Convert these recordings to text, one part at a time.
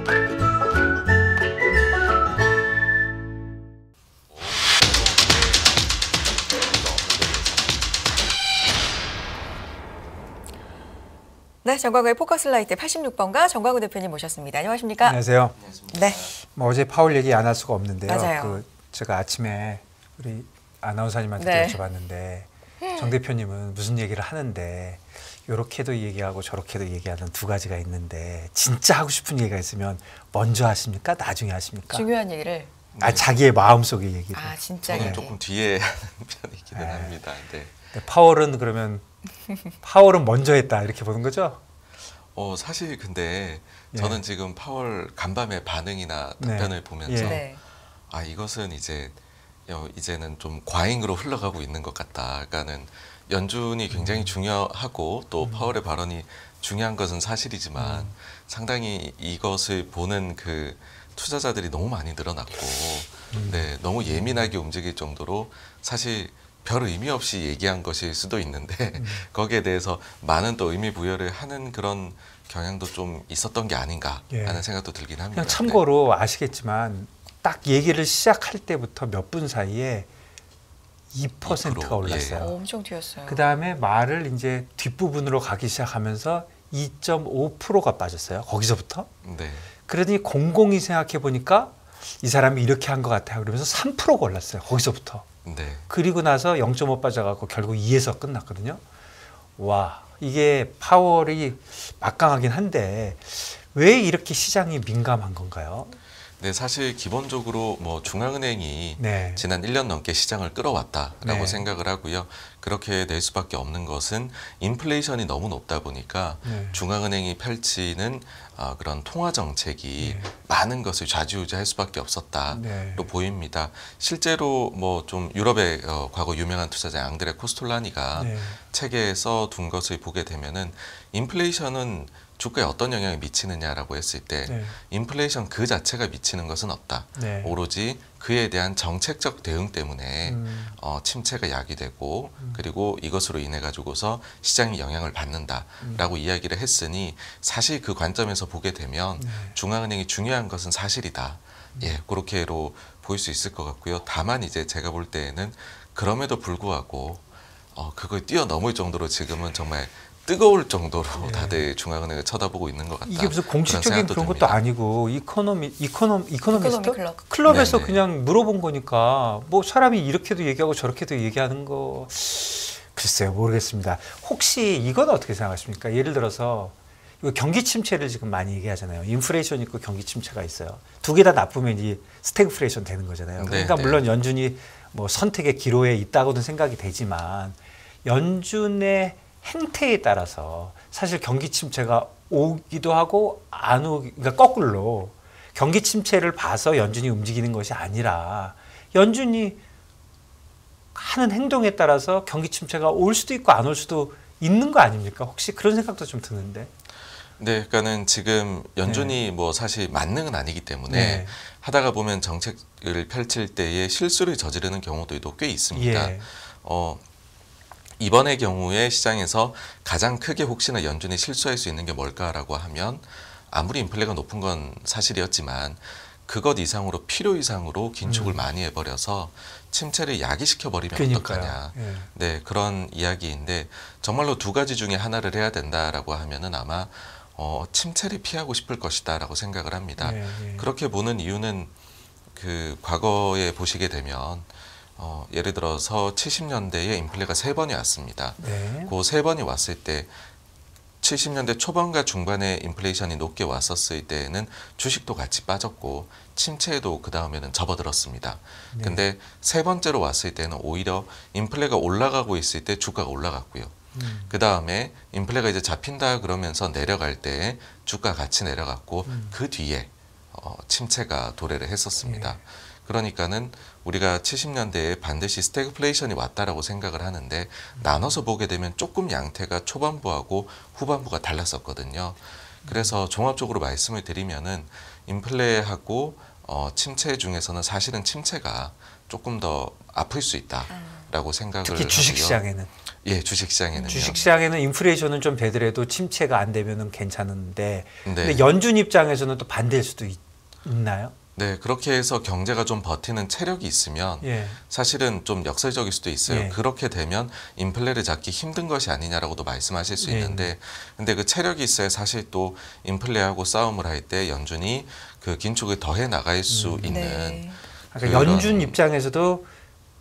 네, 정광훈의 포커스라이트 86번가 정광훈 대표님 모셨습니다. 안녕하십니까? 안녕하세요. 네. 뭐 어제 파월 얘기 안 할 수가 없는데요. 맞아요. 제가 아침에 우리 아나운서님한테 네. 여쭤봤는데 정 대표님은 무슨 얘기를 하는데 이렇게도 얘기하고 저렇게도 얘기하는 두 가지가 있는데 진짜 하고 싶은 얘기가 있으면 먼저 하십니까? 나중에 하십니까? 중요한 얘기를. 자기의 마음속의 얘기를. 진짜. 저는 조금 뒤에 하는 편이기는 합니다. 네. 파월은 그러면 파월은 먼저 했다 이렇게 보는 거죠? 사실 근데 저는 지금 파월 간밤의 반응이나 네. 답변을 보면서 네. 이것은 이제는 좀 과잉으로 흘러가고 있는 것 같다. 그러니까는 연준이 굉장히 중요하고 또 파월의 발언이 중요한 것은 사실이지만 상당히 이것을 보는 그 투자자들이 너무 많이 늘어났고 네, 너무 예민하게 움직일 정도로 사실 별 의미 없이 얘기한 것일 수도 있는데 거기에 대해서 많은 또 의미 부여를 하는 그런 경향도 좀 있었던 게 아닌가 하는 생각도 들긴 합니다. 그냥 참고로 아시겠지만 딱 얘기를 시작할 때부터 몇 분 사이에 2%가 올랐어요. 엄청 튀었어요. 그 다음에 말을 이제 뒷부분으로 가기 시작하면서 2.5%가 빠졌어요. 거기서부터. 네. 그러더니 곰곰이 생각해 보니까 이 사람이 이렇게 한 것 같아요. 그러면서 3%가 올랐어요. 거기서부터. 네. 그리고 나서 0.5 빠져갖고 결국 2에서 끝났거든요. 와, 이게 파월이 막강하긴 한데 왜 이렇게 시장이 민감한 건가요? 네, 사실 기본적으로 뭐 중앙은행이 네. 지난 1년 넘게 시장을 끌어왔다라고 네. 생각을 생각을 하고요. 그렇게 될 수밖에 없는 것은 인플레이션이 너무 높다 보니까 네. 중앙은행이 펼치는 그런 통화 정책이 네. 많은 것을 좌지우지할 수밖에 없었다로 네. 보입니다. 실제로 뭐 좀 유럽의 과거 유명한 투자자 앙드레 코스톨라니가 네. 책에 써둔 것을 보게 되면은 인플레이션은 주가에 어떤 영향을 미치느냐라고 했을 때 네. 인플레이션 그 자체가 미치는 것은 없다. 네. 오로지 그에 대한 정책적 대응 때문에 침체가 야기되고 그리고 이것으로 인해 가지고서 시장이 영향을 받는다라고 이야기를 했으니 사실 그 관점에서 보게 되면 중앙은행이 중요한 것은 사실이다. 예, 그렇게로 보일 수 있을 것 같고요. 다만 이제 제가 볼 때에는 그럼에도 불구하고 그걸 뛰어넘을 정도로 지금은 정말 뜨거울 정도로 다들 중앙은행을 쳐다보고 있는 것 같다. 이게 무슨 공식적인 그런 것도 아니고 이코노미스트 클럽에서 네네. 그냥 물어본 거니까 뭐 사람이 이렇게도 얘기하고 저렇게도 얘기하는 거 글쎄요, 모르겠습니다. 혹시 이건 어떻게 생각하십니까? 예를 들어서 이거 경기 침체를 지금 많이 얘기하잖아요. 인플레이션 있고 경기 침체가 있어요. 두 개 다 나쁘면 이 스태그플레이션 되는 거잖아요. 그러니까 물론 연준이 뭐 선택의 기로에 있다고는 생각이 되지만 연준의 행태에 따라서 사실 경기 침체가 오기도 하고 안 오기, 그러니까 거꾸로 경기 침체를 봐서 연준이 움직이는 것이 아니라 연준이 하는 행동에 따라서 경기 침체가 올 수도 있고 안 올 수도 있는 거 아닙니까? 혹시 그런 생각도 좀 드는데. 네, 그러니까는 지금 연준이 뭐 사실 만능은 아니기 때문에 네. 하다가 보면 정책을 펼칠 때에 실수를 저지르는 경우들도 꽤 있습니다. 예. 이번의 경우에 시장에서 가장 크게 혹시나 연준이 실수할 수 있는 게 뭘까라고 하면 아무리 인플레가 높은 건 사실이었지만 그것 이상으로 필요 이상으로 긴축을 많이 해버려서 침체를 야기시켜버리면 그러니까요. 어떡하냐. 예. 네, 그런 이야기인데 정말로 두 가지 중에 하나를 해야 된다라고 하면은 아마 침체를 피하고 싶을 것이다라고 생각을 합니다. 예, 예. 그렇게 보는 이유는 그 과거에 보시게 되면 예를 들어서 70년대에 인플레가 3번이 왔습니다. 네. 그 3번이 왔을 때 70년대 초반과 중반에 인플레이션이 높게 왔었을 때에는 주식도 같이 빠졌고 침체에도 그 다음에는 접어들었습니다. 네. 근데 세 번째로 왔을 때는 오히려 인플레가 올라가고 있을 때 주가가 올라갔고요. 그 다음에 인플레가 이제 잡힌다 그러면서 내려갈 때 주가 같이 내려갔고 그 뒤에 침체가 도래를 했었습니다. 예. 그러니까는 우리가 70년대에 반드시 스태그플레이션이 왔다라고 생각을 하는데 나눠서 보게 되면 조금 양태가 초반부하고 후반부가 달랐었거든요. 그래서 종합적으로 말씀을 드리면은 인플레하고 침체 중에서는 사실은 침체가 조금 더 아플 수 있다라고 생각을 특히 주식 하고요. 시장에는. 예, 주식시장에는요. 주식시장에는 인플레이션은 좀 되더라도 침체가 안 되면은 괜찮은데, 네. 근데 연준 입장에서는 또 반대일 수도 있나요? 네, 그렇게 해서 경제가 좀 버티는 체력이 있으면 예. 사실은 좀 역설적일 수도 있어요. 예. 그렇게 되면 인플레를 잡기 힘든 것이 아니냐라고도 말씀하실 수 예. 있는데, 근데 그 체력이 있어야 사실 또 인플레하고 싸움을 할 때 연준이 그 긴축을 더해 나갈 수 있는. 네. 그러니까 그런- 연준 입장에서도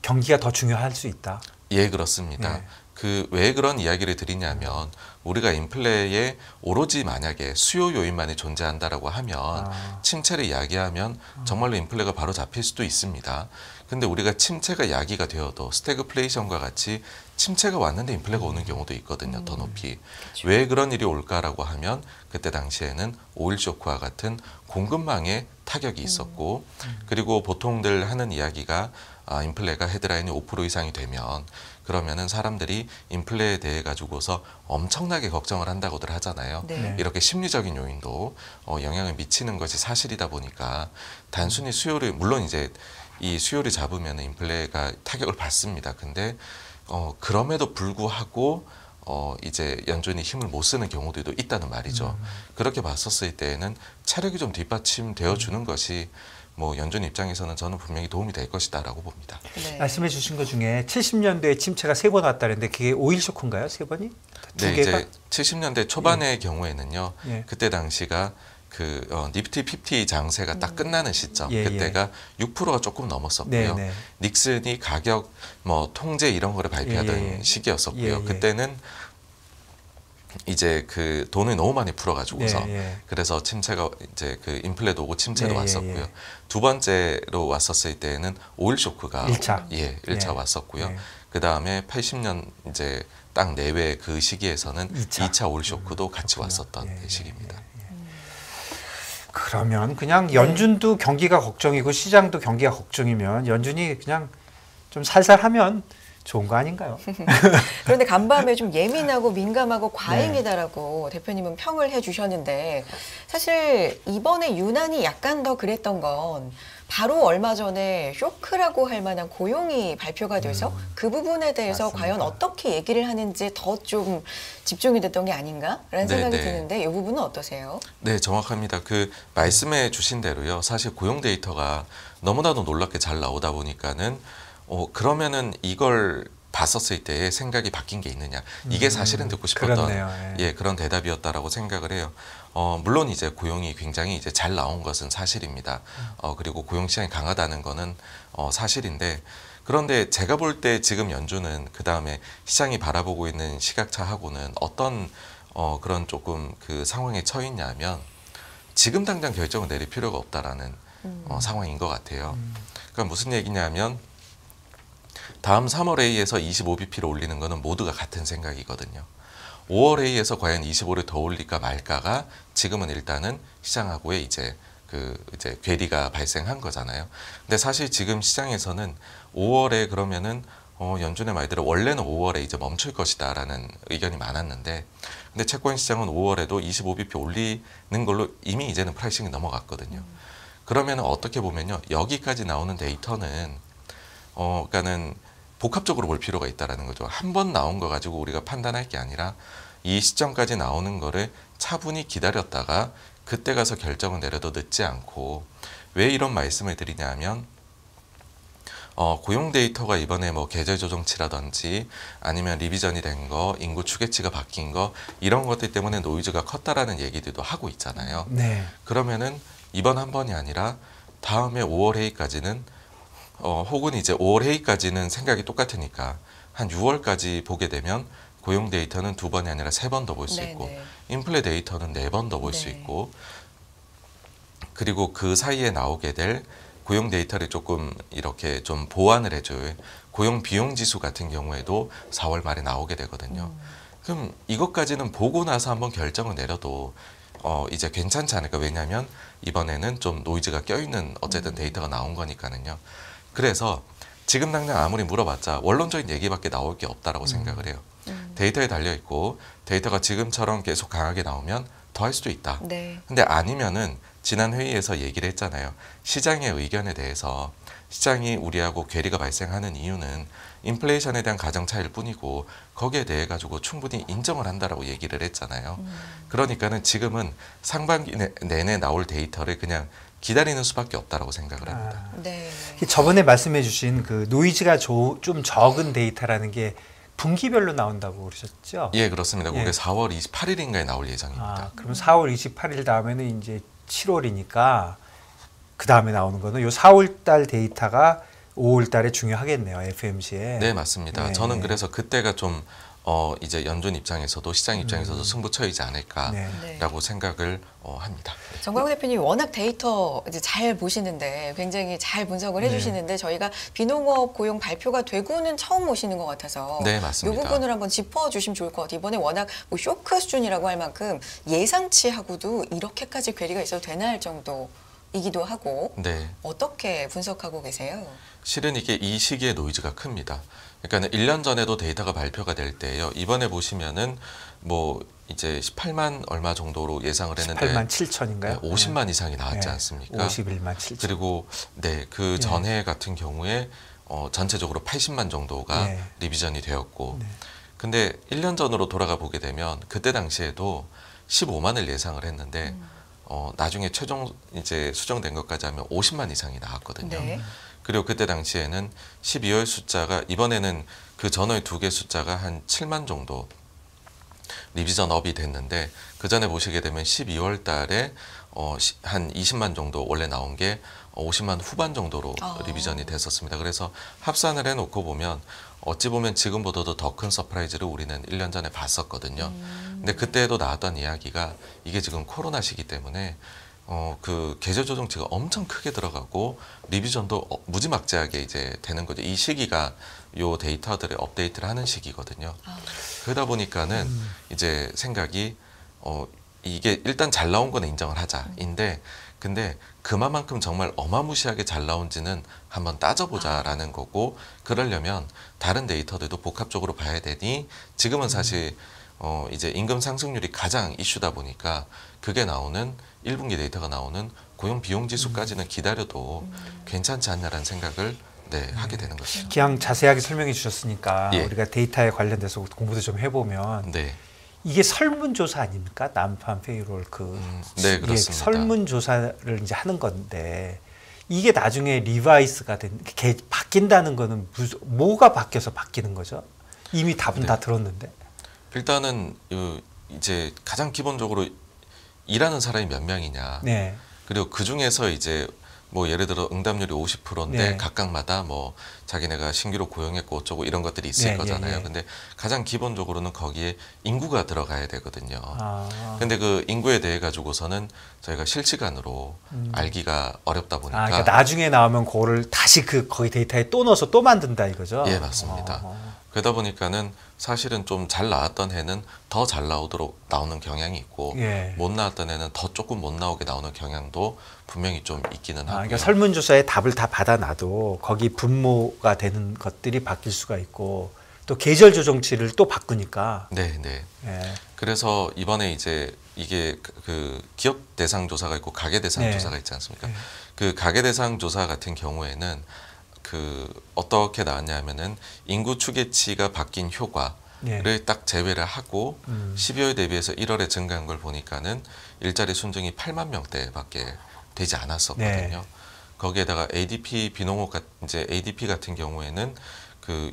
경기가 더 중요할 수 있다. 예, 그렇습니다. 예. 그 왜 그런 이야기를 드리냐면 우리가 인플레에 오로지 만약에 수요 요인만이 존재한다라고 하면 아. 침체를 야기하면 정말로 인플레가 바로 잡힐 수도 있습니다. 근데 우리가 침체가 야기가 되어도 스태그플레이션과 같이 침체가 왔는데 인플레가 오는 경우도 있거든요. 더 높이. 그렇죠. 왜 그런 일이 올까라고 하면 그때 당시에는 오일 쇼크와 같은 공급망에 타격이 있었고 그리고 보통들 하는 이야기가 인플레가 헤드라인이 5% 이상이 되면 그러면은 사람들이 인플레에 대해 가지고서 엄청나게 걱정을 한다고들 하잖아요. 네. 네. 이렇게 심리적인 요인도 영향을 미치는 것이 사실이다 보니까 단순히 수요를 물론 이제 이 수요를 잡으면 인플레가 타격을 받습니다. 근데 그럼에도 불구하고 이제 연준이 힘을 못 쓰는 경우들도 있다는 말이죠. 그렇게 봤었을 때에는 체력이 좀 뒷받침되어 주는 것이 뭐 연준 입장에서는 저는 분명히 도움이 될 것이다라고 봅니다. 네. 말씀해 주신 것 중에 70년대에 침체가 3번 왔다는데 그게 오일 쇼크인가요? 3번이? 두 네, 개가? 이제 70년대 초반의 경우에는요. 예. 그때 당시가 그 니프티 50 장세가 딱 끝나는 시점. 예, 그때가 6%가 조금 넘었었고요. 네, 네. 닉슨이 가격 뭐 통제 이런 거를 발표하던 예, 예. 시기였었고요. 예, 예. 그때는 이제 그 돈을 너무 많이 풀어가지고서 예, 예. 그래서 침체가 이제 그 인플레도 오고 침체도 예, 예, 왔었고요. 예. 두 번째로 왔었을 때에는 오일 쇼크가 1차. 예, 1차 예. 왔었고요. 예. 그 다음에 80년 이제 딱 내외 그 시기에서는 2차. 2차 오일 쇼크도 같이 그렇구나. 왔었던 예, 예, 시기입니다. 그러면 그냥 연준도 경기가 걱정이고 시장도 경기가 걱정이면 연준이 그냥 좀 살살하면 좋은 거 아닌가요? 그런데 간밤에 좀 예민하고 민감하고 네. 과잉이다라고 대표님은 평을 해주셨는데 사실 이번에 유난히 약간 더 그랬던 건 바로 얼마 전에 쇼크라고 할 만한 고용이 발표가 돼서 그 부분에 대해서 맞습니다. 과연 어떻게 얘기를 하는지 더 좀 집중이 됐던 게 아닌가라는 네, 생각이 네. 드는데 이 부분은 어떠세요? 네, 정확합니다. 그 말씀해 주신 대로요. 사실 고용 데이터가 너무나도 놀랍게 잘 나오다 보니까는 그러면은 이걸 봤었을 때의 생각이 바뀐 게 있느냐. 이게 사실은 듣고 싶었던 그렇네요. 예. 그런 대답이었다라고 생각을 해요. 물론 이제 고용이 굉장히 이제 잘 나온 것은 사실입니다. 그리고 고용 시장이 강하다는 거는 사실인데 그런데 제가 볼 때 지금 연준은 그 다음에 시장이 바라보고 있는 시각차하고는 어떤 그런 조금 그 상황에 처했냐면 지금 당장 결정을 내릴 필요가 없다라는 상황인 것 같아요. 그러니까 무슨 얘기냐면 다음 3월 회의에서 25bp를 올리는 거는 모두가 같은 생각이거든요. 5월 회의에서 과연 25를 더 올릴까 말까가 지금은 일단은 시장하고의 이제 괴리가 발생한 거잖아요. 근데 사실 지금 시장에서는 5월에 그러면은 연준의 말대로 원래는 5월에 이제 멈출 것이다라는 의견이 많았는데 근데 채권 시장은 5월에도 25bp 올리는 걸로 이미 이제는 프라이싱이 넘어갔거든요. 그러면 어떻게 보면요. 여기까지 나오는 데이터는 그러니까는 복합적으로 볼 필요가 있다라는 거죠. 한 번 나온 거 가지고 우리가 판단할 게 아니라 이 시점까지 나오는 거를 차분히 기다렸다가 그때 가서 결정을 내려도 늦지 않고 왜 이런 말씀을 드리냐면 고용 데이터가 이번에 뭐 계절 조정치라든지 아니면 리비전이 된 거, 인구 추계치가 바뀐 거 이런 것들 때문에 노이즈가 컸다라는 얘기들도 하고 있잖아요. 네. 그러면은 이번 한 번이 아니라 다음에 5월 회의까지는 혹은 이제 5월 회의까지는 생각이 똑같으니까 한 6월까지 보게 되면 고용 데이터는 2번이 아니라 3번 더 볼 수 네, 있고 네. 인플레 데이터는 4번 더 볼 수 네. 있고 그리고 그 사이에 나오게 될 고용 데이터를 조금 이렇게 좀 보완을 해줄 고용 비용 지수 같은 경우에도 4월 말에 나오게 되거든요. 그럼 이것까지는 보고 나서 한번 결정을 내려도 이제 괜찮지 않을까. 왜냐하면 이번에는 좀 노이즈가 껴있는 어쨌든 데이터가 나온 거니까는요. 그래서 지금 당장 아무리 물어봤자 원론적인 얘기밖에 나올 게 없다라고 생각을 해요. 데이터에 달려있고 데이터가 지금처럼 계속 강하게 나오면 더 할 수도 있다. 네. 근데 아니면은 지난 회의에서 얘기를 했잖아요. 시장의 의견에 대해서 시장이 우리하고 괴리가 발생하는 이유는 인플레이션에 대한 가정 차이일 뿐이고 거기에 대해 가지고 충분히 인정을 한다라고 얘기를 했잖아요. 그러니까는 지금은 상반기 내내 나올 데이터를 그냥 기다리는 수밖에 없다라고 생각을 합니다. 네. 저번에 말씀해주신 그 노이즈가 좀 적은 데이터라는 게 분기별로 나온다고 그러셨죠? 예, 그렇습니다. 그게 예. 4월 28일인가에 나올 예정입니다. 그럼 4월 28일 다음에는 이제 7월이니까 그 다음에 나오는 거는 요 4월 달 데이터가 5월 달에 중요하겠네요, FMC에. 네, 맞습니다. 네. 저는 그래서 그때가 좀 이제 연준 입장에서도 시장 입장에서도 승부처이지 않을까라고 네. 생각을 합니다. 정광훈 대표님이 워낙 데이터 이제 잘 보시는데 굉장히 잘 분석을 네. 해주시는데 저희가 비농업 고용 발표가 되고는 처음 오시는 것 같아서 네, 이 맞습니다. 부분을 한번 짚어주시면 좋을 것 같아요. 이번에 워낙 뭐 쇼크 수준이라고 할 만큼 예상치하고도 이렇게까지 괴리가 있어도 되나 할 정도이기도 하고 네. 어떻게 분석하고 계세요? 실은 이게 이 시기에 노이즈가 큽니다. 그러니까 1년 전에도 데이터가 발표가 될 때예요. 이번에 보시면은 뭐 이제 18만 얼마 정도로 예상을 했는데 18만 7천인가요? 50만 이상이 나왔지 네. 않습니까? 51만 7천. 그리고 네, 그 전해 같은 경우에 전체적으로 80만 정도가 네. 리비전이 되었고 네. 근데 1년 전으로 돌아가 보게 되면 그때 당시에도 15만을 예상을 했는데 나중에 최종 이제 수정된 것까지 하면 50만 이상이 나왔거든요. 네. 그리고 그때 당시에는 12월 숫자가 이번에는 그 전월 두 개 숫자가 한 7만 정도 리비전 업이 됐는데 그 전에 보시게 되면 12월 달에 한 20만 정도 원래 나온 게 50만 후반 정도로 리비전이 됐었습니다. 그래서 합산을 해놓고 보면 어찌 보면 지금보다도 더 큰 서프라이즈를 우리는 1년 전에 봤었거든요. 근데 그때도 나왔던 이야기가 이게 지금 코로나 시기 때문에 그 계절 조정치가 엄청 크게 들어가고 리비전도 무지막지하게 이제 되는 거죠. 이 시기가 요 데이터들의 업데이트를 하는 시기거든요. 그러다 보니까는 이제 생각이 이게 일단 잘 나온 거는 인정을 하자인데 근데 그만큼 정말 어마무시하게 잘 나온지는 한번 따져보자라는 거고 그러려면 다른 데이터들도 복합적으로 봐야 되니 지금은 사실 이제 임금 상승률이 가장 이슈다 보니까 그게 나오는 1분기 데이터가 나오는 고용 비용 지수까지는 기다려도 괜찮지 않냐라는 생각을 하게 되는 것이죠. 그냥 자세하게 설명해 주셨으니까 예. 우리가 데이터에 관련돼서 공부도 좀 해보면 네. 이게 설문조사 아닙니까? 난판 페이롤 네, 이게 그렇습니다. 설문조사를 이제 하는 건데 이게 나중에 리바이스가 바뀐다는 거는 뭐가 바뀌어서 바뀌는 거죠? 이미 답은 네. 다 들었는데. 일단은 이제 가장 기본적으로 일하는 사람이 몇 명이냐. 네. 그리고 그 중에서 이제 뭐 예를 들어 응답률이 50%인데 네. 각각마다 뭐 자기네가 신규로 고용했고 어쩌고 이런 것들이 있을 네, 거잖아요. 예, 예. 근데 가장 기본적으로는 거기에 인구가 들어가야 되거든요. 아. 근데 그 인구에 대해 가지고서는 저희가 실시간으로 알기가 어렵다 보니까 그러니까 나중에 나오면 그거를 다시 거기 데이터에 또 넣어서 또 만든다 이거죠? 예, 맞습니다. 그러다 보니까는 사실은 좀 잘 나왔던 해는 더 잘 나오도록 나오는 경향이 있고 예. 못 나왔던 해는 더 조금 못 나오게 나오는 경향도 분명히 좀 있기는 하고요. 그러니까 설문조사에 답을 다 받아놔도 거기 분모가 되는 것들이 바뀔 수가 있고 또 계절 조정치를 또 바꾸니까. 네, 네. 예. 그래서 이번에 이제 이게 그 기업 대상 조사가 있고 가계 대상 네. 조사가 있지 않습니까? 네. 그 가계 대상 조사 같은 경우에는 어떻게 나왔냐면은 인구 추계치가 바뀐 효과를 네. 딱 제외를 하고 12월 대비해서 1월에 증가한 걸 보니까는 일자리 순증이 8만 명대밖에 되지 않았었거든요. 네. 거기에다가 ADP 비농업 이제 ADP 같은 경우에는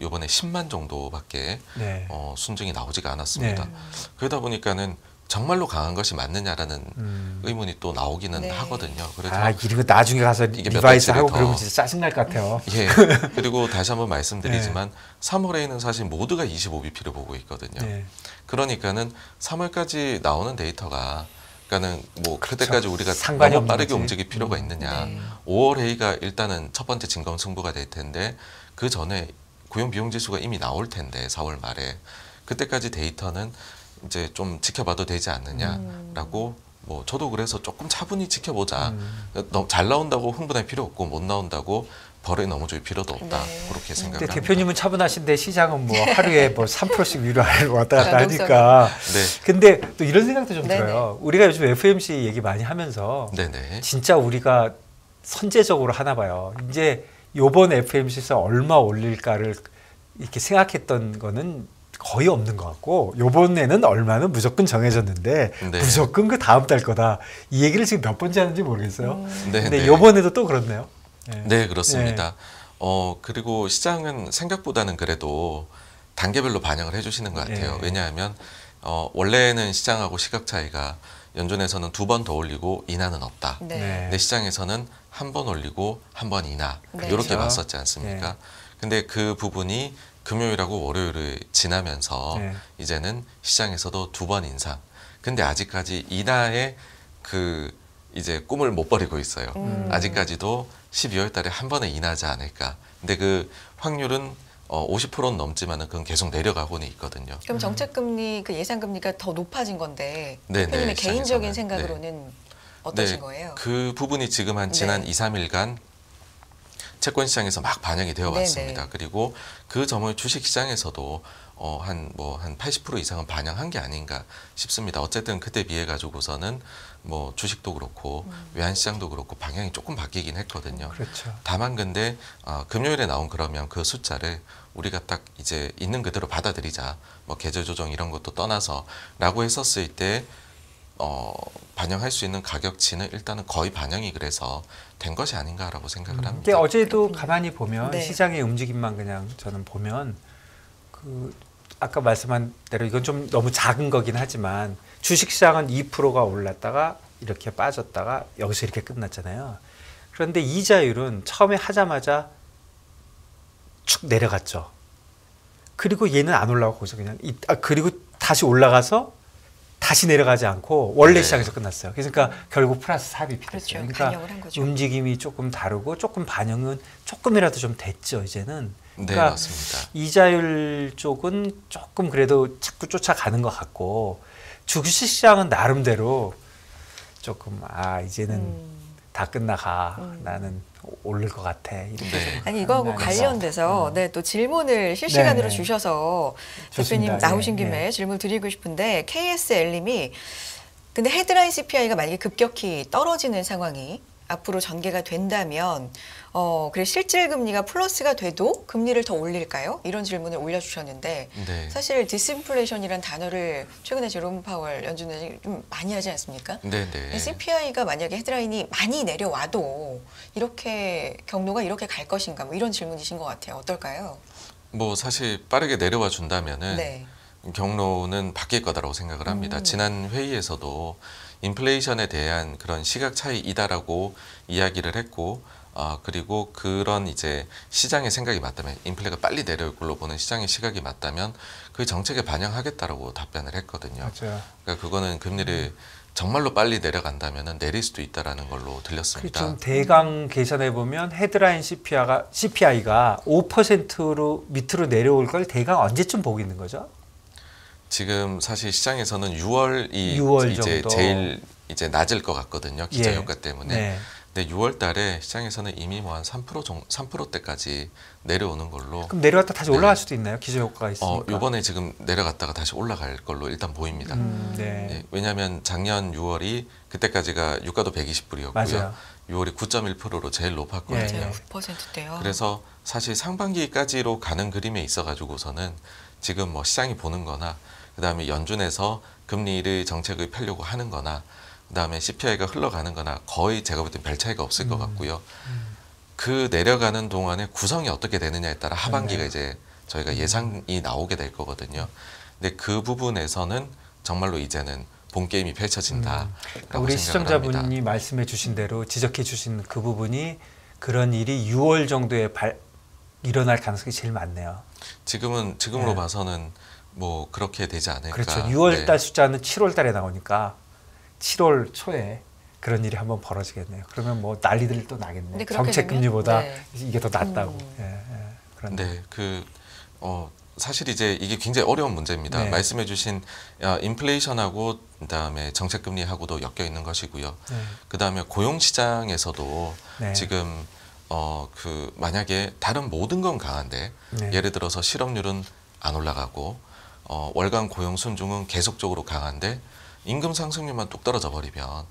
요번에 10만 정도밖에 네. 순증이 나오지가 않았습니다. 네. 그러다 보니까는 정말로 강한 것이 맞느냐라는 의문이 또 나오기는 네. 하거든요. 그래서 이거 나중에 가서 이게 몇 리바이스 달치를 하고 더- 그러면 진짜 짜증날 것 같아요. 예. 그리고 다시 한번 말씀드리지만 3월에는 사실 모두가 25bp를 보고 있거든요. 네. 그러니까는 3월까지 나오는 데이터가 그러니까는 뭐 그렇죠. 그때까지 우리가 상관이 너무 없는 빠르게 거지. 움직일 필요가 있느냐. 네. 5월 회의가 일단은 첫 번째 진검승부가 될 텐데 그 전에 고용 비용 지수가 이미 나올 텐데 4월 말에 그때까지 데이터는 이제 좀 지켜봐도 되지 않느냐라고 뭐 저도 그래서 조금 차분히 지켜보자. 너무 잘 나온다고 흥분할 필요 없고 못 나온다고 벌에 넘어질 필요도 없다. 네. 그렇게 생각을 근데 합니다. 대표님은 차분하신데 시장은 뭐 하루에 뭐 3%씩 위로 왔다 갔다 변동성이. 하니까. 네, 근데 또 이런 생각도 좀 네네. 들어요. 우리가 요즘 FMC 얘기 많이 하면서 네네. 진짜 우리가 선제적으로 하나 봐요. 이제 요번 FMC에서 얼마 올릴까를 이렇게 생각했던 거는 거의 없는 것 같고 요번에는 얼마는 무조건 정해졌는데 네. 무조건 그 다음 달 거다. 이 얘기를 지금 몇 번째 하는지 모르겠어요. 네, 근데 네. 요번에도 또 그렇네요. 네. 네, 그렇습니다. 그리고 시장은 생각보다는 그래도 단계별로 반영을 해주시는 것 같아요. 네. 왜냐하면 원래는 시장하고 시각 차이가 연준에서는 2번 더 올리고 인하는 없다. 네. 네. 근데 시장에서는 한 번 올리고 한 번 인하 네. 이렇게 그렇죠. 봤었지 않습니까? 네. 근데 그 부분이 금요일하고 월요일을 지나면서 네. 이제는 시장에서도 2번 인상. 근데 아직까지 인하의 그 이제 꿈을 못 버리고 있어요. 아직까지도 12월 달에 한 번에 인하지 않을까. 근데 그 확률은 50%는 넘지만은 그건 계속 내려가고는 있거든요. 그럼 정책금리 그 예상금리가 더 높아진 건데 네, 대표님의 네, 개인적인 시장에서는. 생각으로는 어떠신 네, 거예요? 그 부분이 지금 한 지난 네. 2, 3일간 채권 시장에서 막 반영이 되어 네, 왔습니다. 네. 그리고 그 점을 주식 시장에서도 한 80% 이상은 반영한 게 아닌가 싶습니다. 어쨌든 그때 비해 가지고서는 뭐 주식도 그렇고 외환 시장도 그렇고 방향이 조금 바뀌긴 했거든요. 그렇죠. 다만 근데 금요일에 나온 그러면 그 숫자를 우리가 딱 이제 있는 그대로 받아들이자. 뭐 계절 조정 이런 것도 떠나서라고 했었을 때 반영할 수 있는 가격치는 일단은 거의 반영이 그래서 된 것이 아닌가라고 생각을 합니다. 이게 어제도 가만히 보면 네. 시장의 움직임만 그냥 저는 보면 그 아까 말씀한 대로 이건 좀 너무 작은 거긴 하지만 주식시장은 2%가 올랐다가 이렇게 빠졌다가 여기서 이렇게 끝났잖아요. 그런데 이자율은 처음에 하자마자 축 내려갔죠. 그리고 얘는 안 올라가고 거기서 그냥 그리고 다시 올라가서 다시 내려가지 않고 원래 네. 시장에서 끝났어요. 그러니까 결국 플러스 삽입이 됐어요. 그렇죠. 그러니까 반영을 한 거죠. 움직임이 조금 다르고 조금 반영은 조금이라도 좀 됐죠. 이제는. 네, 그러니까 맞습니다. 이자율 쪽은 조금 그래도 자꾸 쫓아가는 것 같고 주식시장은 나름대로 조금 이제는 다 끝나가. 나는 오를 것 같아. 이렇게 네. 좀 아니 이거하고 하면서. 관련돼서 네, 또 질문을 실시간으로 네, 네. 주셔서 대표님 좋습니다. 나오신 네, 김에 네. 질문 드리고 싶은데 KSL님이 근데 헤드라인 CPI가 만약에 급격히 떨어지는 상황이 앞으로 전개가 된다면 그래 실질 금리가 플러스가 돼도 금리를 더 올릴까요? 이런 질문을 올려주셨는데 네. 사실 디스인플레이션이란 단어를 최근에 제롬 파월 연준이 좀 많이 하지 않습니까? 네, 네. CPI가 만약에 헤드라인이 많이 내려와도 이렇게 경로가 이렇게 갈 것인가 뭐 이런 질문이신 것 같아요. 어떨까요? 뭐 사실 빠르게 내려와 준다면은 네. 경로는 바뀔 거다라고 생각을 합니다. 지난 회의에서도 인플레이션에 대한 그런 시각 차이이다라고 이야기를 했고, 그리고 그런 이제 시장의 생각이 맞다면, 인플레가 빨리 내려올 걸로 보는 시장의 시각이 맞다면 그 정책에 반영하겠다라고 답변을 했거든요. 맞아요. 그러니까 그거는 금리를 정말로 빨리 내려간다면은 내릴 수도 있다라는 걸로 들렸습니다. 좀 대강 계산해 보면 헤드라인 CPI가 5%로 밑으로 내려올 걸 대강 언제쯤 보고 있는 거죠? 지금 사실 시장에서는 6월이 6월 이제 정도. 제일 이제 낮을 것 같거든요. 기저 효과 때문에. 네. 근데 6월 달에 시장에서는 이미 뭐 한 3%대까지 내려오는 걸로. 그럼 내려갔다 다시 네. 올라갈 수도 있나요? 기저 효과가 있으니까. 요번에 지금 내려갔다가 다시 올라갈 걸로 일단 보입니다. 네. 네, 왜냐하면 작년 6월이 그때까지가 유가도 120불이었고요. 맞아요. 6월이 9.1%로 제일 높았거든요. 네. 9%대요. 그래서 사실 상반기까지로 가는 그림에 있어가지고서는 지금 뭐 시장이 보는 거나 그다음에 연준에서 금리를 정책을 펴려고 하는 거나 그다음에 CPI가 흘러가는 거나 거의 제가 볼 땐 별 차이가 없을 것 같고요. 그 내려가는 동안에 구성이 어떻게 되느냐에 따라 하반기가 이제 저희가 예상이 나오게 될 거거든요. 근데 그 부분에서는 정말로 이제는 본 게임이 펼쳐진다. 우리 시청자분이 말씀해 주신 대로 지적해 주신 그 부분이 그런 일이 6월 정도에 일어날 가능성이 제일 많네요. 지금으로 네. 봐서는 뭐 그렇게 되지 않을까. 그렇죠. 6월 달 네. 숫자는 7월 달에 나오니까 7월 초에 그런 일이 한번 벌어지겠네요. 그러면 뭐 난리들 또 나겠네. 근데 그렇게 정책 되면? 금리보다 네. 이게 더 낫다고. 그런데 네, 사실 이제 이게 굉장히 어려운 문제입니다. 네. 말씀해주신 인플레이션하고 그다음에 정책금리하고도 엮여 있는 것이고요. 네. 그다음에 고용 시장에서도 네. 지금 만약에 다른 모든 건 강한데 네. 예를 들어서 실업률은 안 올라가고 월간 고용 순증은 계속적으로 강한데 임금 상승률만 뚝 떨어져 버리면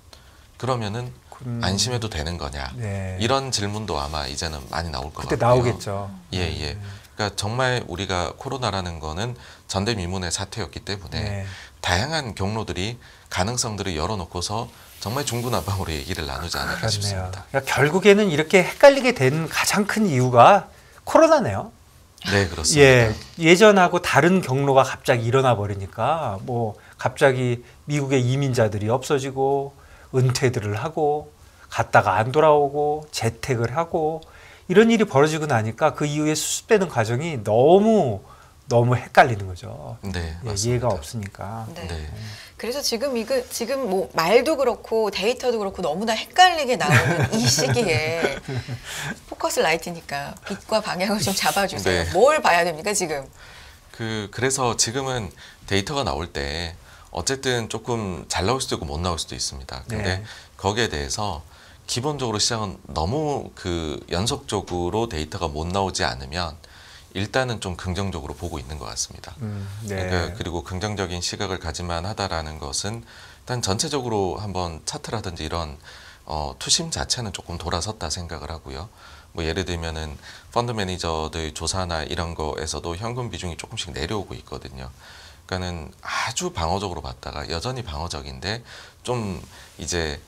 그러면은 안심해도 되는 거냐 네. 이런 질문도 아마 이제는 많이 나올 것 그때 같고요. 나오겠죠. 예. 그러니까 그러니까 정말 우리가 코로나라는 거는 전대미문의 사태였기 때문에 네. 다양한 경로들이 가능성들을 열어놓고서 정말 중구난방으로 얘기를 나누지 않을까 그렇네요. 싶습니다. 그러니까 결국에는 이렇게 헷갈리게 된 가장 큰 이유가 코로나네요. 네, 그렇습니다. 예, 예전하고 다른 경로가 갑자기 일어나 버리니까 뭐 갑자기 미국의 이민자들이 없어지고 은퇴들을 하고 갔다가 안 돌아오고 재택을 하고 이런 일이 벌어지고 나니까 그 이후에 수습되는 과정이 너무 헷갈리는 거죠. 네, 예, 맞습니다. 이해가 없으니까. 네. 네. 그래서 지금 뭐 말도 그렇고 데이터도 그렇고 너무나 헷갈리게 나오는 이 시기에 포커스 라이트니까 빛과 방향을 좀 잡아주세요. 네. 뭘 봐야 됩니까 지금? 그래서 지금은 데이터가 나올 때 어쨌든 조금 잘 나올 수도 있고 못 나올 수도 있습니다. 근데 네. 거기에 대해서 기본적으로 시장은 너무 연속적으로 데이터가 못 나오지 않으면 일단은 좀 긍정적으로 보고 있는 것 같습니다. 네. 그러니까 그리고 긍정적인 시각을 가지만 하다라는 것은 일단 전체적으로 한번 차트라든지 이런 투심 자체는 조금 돌아섰다 생각을 하고요. 뭐 예를 들면은 펀드 매니저들 조사나 이런 거에서도 현금 비중이 조금씩 내려오고 있거든요. 그러니까는 아주 방어적으로 봤다가 여전히 방어적인데 좀 이제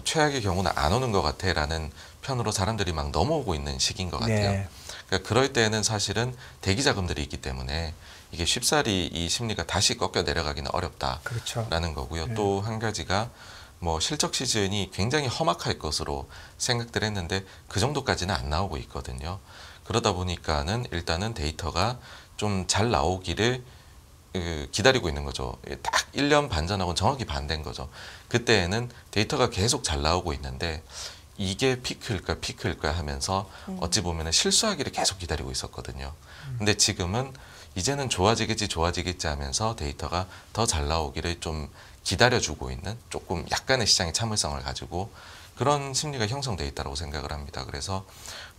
최악의 경우는 안 오는 것 같아라는 편으로 사람들이 막 넘어오고 있는 시기인 것 같아요. 네. 그러니까 그럴 때는 사실은 대기 자금들이 있기 때문에 이게 쉽사리 이 심리가 다시 꺾여 내려가기는 어렵다라는 그렇죠. 거고요. 네. 또 한 가지가 뭐 실적 시즌이 굉장히 험악할 것으로 생각들 했는데 그 정도까지는 안 나오고 있거든요. 그러다 보니까는 일단은 데이터가 좀 잘 나오기를 기다리고 있는 거죠. 딱 1년 반 전하고는 정확히 반대인 거죠. 그때에는 데이터가 계속 잘 나오고 있는데 이게 피크일까 하면서 어찌 보면은 실수하기를 계속 기다리고 있었거든요. 근데 지금은 이제는 좋아지겠지 하면서 데이터가 더 잘 나오기를 좀 기다려주고 있는 조금 약간의 시장의 참을성을 가지고 그런 심리가 형성돼 있다고 생각을 합니다. 그래서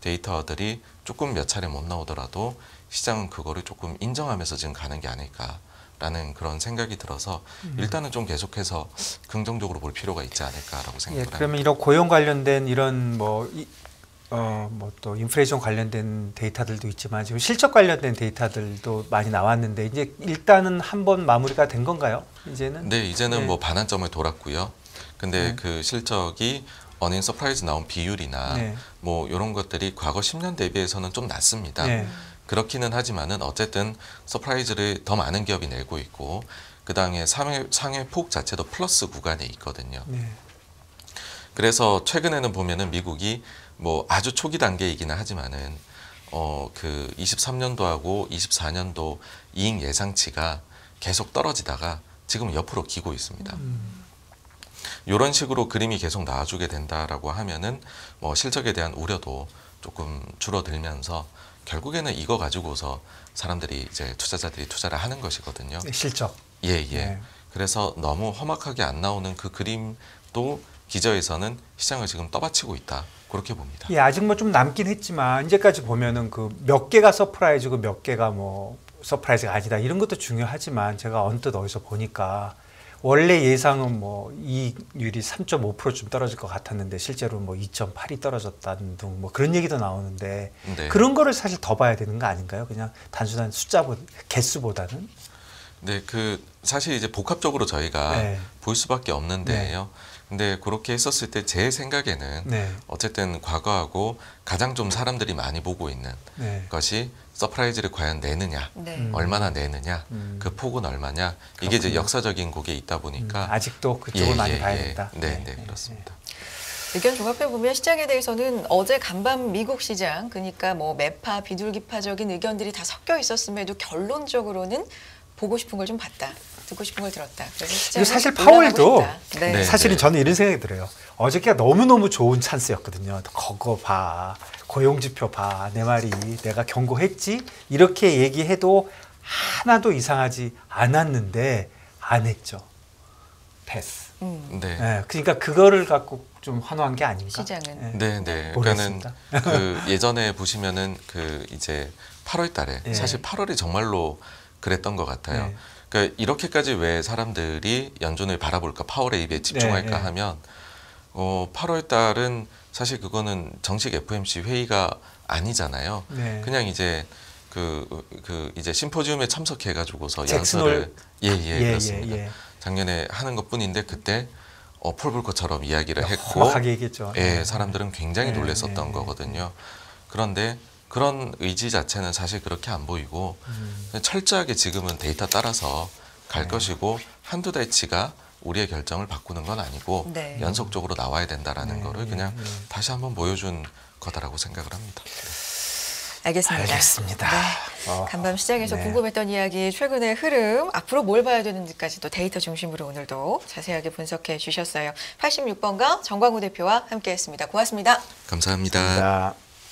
데이터들이 조금 몇 차례 못 나오더라도 시장은 그거를 조금 인정하면서 지금 가는 게 아닐까라는 그런 생각이 들어서 일단은 좀 계속해서 긍정적으로 볼 필요가 있지 않을까라고 예, 생각을 그러면 합니다. 이런 고용 관련된 이런 뭐 또 인플레이션 관련된 데이터들도 있지만 지금 실적 관련된 데이터들도 많이 나왔는데 이제 일단은 한번 마무리가 된 건가요? 이제는? 네, 이제는 네. 뭐 반환점을 돌았고요. 근데 네. 그 실적이 어닝 서프라이즈 나온 비율이나 네. 뭐 이런 것들이 과거 10년 대비해서는 좀 낮습니다. 네. 그렇기는 하지만은 어쨌든 서프라이즈를 더 많은 기업이 내고 있고 그 다음에 상회 폭 자체도 플러스 구간에 있거든요. 네. 그래서 최근에는 보면은 미국이 뭐 아주 초기 단계이기는 하지만은 그 23년도하고 24년도 이익 예상치가 계속 떨어지다가 지금 옆으로 기고 있습니다. 이런 식으로 그림이 계속 나와주게 된다라고 하면은 뭐 실적에 대한 우려도 조금 줄어들면서 결국에는 이거 가지고서 사람들이 이제 투자자들이 투자를 하는 것이거든요. 실적. 예. 네. 그래서 너무 험악하게 안 나오는 그 그림도 기저에서는 시장을 지금 떠받치고 있다. 그렇게 봅니다. 예, 아직 뭐 좀 남긴 했지만 이제까지 보면은 그 몇 개가 서프라이즈고 몇 개가 뭐 서프라이즈가 아니다 이런 것도 중요하지만 제가 언뜻 어디서 보니까 원래 예상은 뭐 이익률이 3.5%좀 떨어질 것 같았는데 실제로 뭐 2.8이 떨어졌다는 등 뭐 그런 얘기도 나오는데 네. 그런 거를 사실 더 봐야 되는 거 아닌가요? 그냥 단순한 개수보다는. 네, 그 사실 이제 복합적으로 저희가 네. 볼 수밖에 없는데요. 근데 그렇게 했었을 때 제 생각에는 네. 어쨌든 과거하고 가장 좀 사람들이 많이 보고 있는 네. 것이 서프라이즈를 과연 내느냐, 네. 얼마나 내느냐, 그 폭은 얼마냐. 이게 이제 그렇군요. 역사적인 곡에 있다 보니까 아직도 그쪽을 많이 봐야 된다. 네, 그렇습니다. 의견 종합해 보면 시장에 대해서는 어제 간밤 미국 시장 그러니까 뭐 매파 비둘기파적인 의견들이 다 섞여 있었음에도 결론적으로는 보고 싶은 걸 좀 봤다. 듣고 싶은 걸 들었다. 그래서 시장은 사실 올라가고 파월도 싶다. 네. 네. 사실은 저는 이런 생각이 들어요. 어저께가 너무너무 좋은 찬스였거든요. 그거 봐. 고용지표 봐. 내 말이 내가 경고했지? 이렇게 얘기해도 하나도 이상하지 않았는데 안 했죠. 패스. 네. 네, 그러니까 그거를 갖고 좀 환호한 게 아닌가? 시장은. 네. 그러니까는 모르겠습니다. 그 예전에 보시면은 그 이제 8월 달에 네. 사실 8월이 정말로 그랬던 것 같아요. 네. 그러니까 이렇게까지 왜 사람들이 연준을 바라볼까, 파월에 입에 집중할까 네. 하면 8월 달은 사실 그거는 정식 FOMC 회의가 아니잖아요. 네. 그냥 이제 그 이제 심포지움에 참석해가지고서 잭슨홀. 연설을 예, 그렇습니다. 예. 작년에 하는 것뿐인데 그때 폴 볼커처럼 이야기를 했고 험하게 얘기했죠. 예, 사람들은 굉장히 예, 놀랐었던 예, 거거든요. 그런데 그런 의지 자체는 사실 그렇게 안 보이고 철저하게 지금은 데이터 따라서 갈 것이고 한두 달치가 우리의 결정을 바꾸는 건 아니고 네. 연속적으로 나와야 된다라는 네, 거를 네, 그냥 네. 다시 한번 보여준 거다라고 생각을 합니다. 알겠습니다. 알겠습니다. 네. 간밤 시장에서 네. 궁금했던 이야기, 최근의 흐름, 앞으로 뭘 봐야 되는지까지도 데이터 중심으로 오늘도 자세하게 분석해 주셨어요. 86번가 정광우 대표와 함께했습니다. 고맙습니다. 감사합니다. 감사합니다.